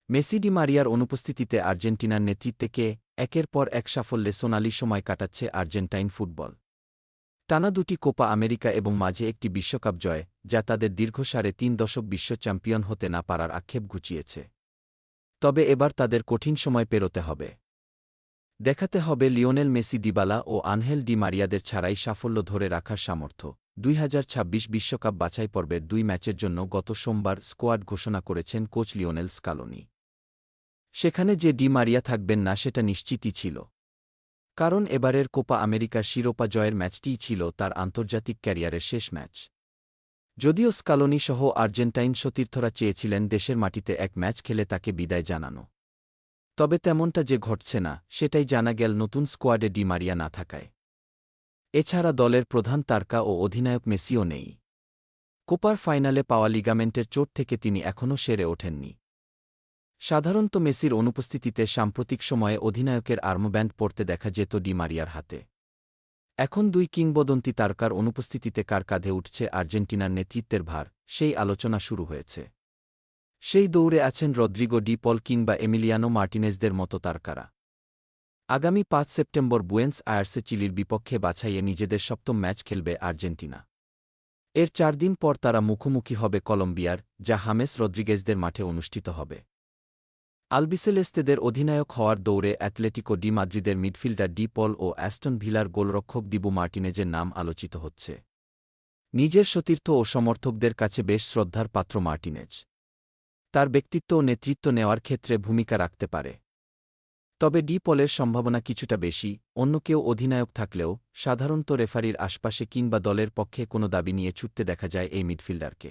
Messi D মারিয়ার অনুপস্থিতিতে আর্জেন্টিনার নেতৃত্বে কে একের পর এক সাফল্যে সোনালি সময় কাটাচ্ছে আর্জেন্টাইন ফুটবল। টানা দুটি কোপা আমেরিকা এবং মাঝে একটি বিশ্বকাপ জয়, যা তাদের দীর্ঘ ৩.৫ দশক বিশ্ব চ্যাম্পিয়ন হতে না পারার আক্ষেপ ঘুচিয়েছে। তবে এবার তাদের কঠিন সময় পেরোতে হবে। দেখাতে হবে লিওনেল মেসি, দিবালা ও আনহেল ডি মারিয়াদের ছাড়াই সাফল্য ধরে রাখার সামর্থ্য। ২০২৬ বিশ্বকাপ বাছাই পর্বের ২ ম্যাচের জন্য গত সোমবার স্কোয়াড ঘোষণা করেছেন কোচ লিওনেল স্কালোনি। সেখানে যে ডি মারিয়া থাকবেন না সেটা নিশ্চিতই ছিল। কারণ এবারের কোপা আমেরিকার শিরোপা জয়ের ম্যাচটিই ছিল তার আন্তর্জাতিক ক্যারিয়ারের শেষ ম্যাচ। যদিও স্কালোনি সহ আর্জেন্টাইন সতীর্থরা চেয়েছিলেন দেশের মাটিতে এক ম্যাচ খেলে তাকে বিদায় জানানো। তবে তেমনটা যে ঘটছে না, সেটাই জানা গেল নতুন স্কোয়াডে ডি মারিয়া না থাকায়। এছাড়া দলের প্রধান তারকা ও অধিনায়ক মেসিও নেই। কোপার ফাইনালে পাওয়া লিগামেন্টের চোট থেকে তিনি এখনও সেরে ওঠেননি। সাধারণত মেসির অনুপস্থিতিতে সাম্প্রতিক সময়ে অধিনায়কের আর্মব্যান্ড পড়তে দেখা যেত ডি মারিয়ার হাতে। এখন দুই কিংবদন্তি তারকার অনুপস্থিতিতে কার কাঁধে উঠছে আর্জেন্টিনার নেতৃত্বের ভার, সেই আলোচনা শুরু হয়েছে। সেই দৌড়ে আছেন রদ্রিগো, ডি পল কিংবা এমিলিয়ানো মার্টিনেজদের মতো তারকারা। আগামী ৫ সেপ্টেম্বর বুয়েন্স আয়ার্সে চিলির বিপক্ষে বাছাইয়ে নিজেদের সপ্তম ম্যাচ খেলবে আর্জেন্টিনা। এর ৪ দিন পর তারা মুখোমুখি হবে কলম্বিয়ার, যা হামেস রদ্রিগেজদের মাঠে অনুষ্ঠিত হবে। আলবিসেলেস্তেদের অধিনায়ক হওয়ার দৌড়ে অ্যাটলেটিকো ডি মাদ্রিদের মিডফিল্ডার ডি পল ও অ্যাস্টন ভিলার গোলরক্ষক দিবু মার্টিনেজের নাম আলোচিত হচ্ছে। নিজের সতীর্থ ও সমর্থকদের কাছে বেশ শ্রদ্ধার পাত্র মার্টিনেজ। তার ব্যক্তিত্ব ও নেতৃত্ব নেওয়ার ক্ষেত্রে ভূমিকা রাখতে পারে। তবে ডি পলের সম্ভাবনা কিছুটা বেশি। অন্য কেউ অধিনায়ক থাকলেও সাধারণত রেফারির আশপাশে কিংবা দলের পক্ষে কোনো দাবি নিয়ে ছুটতে দেখা যায় এই মিডফিল্ডারকে।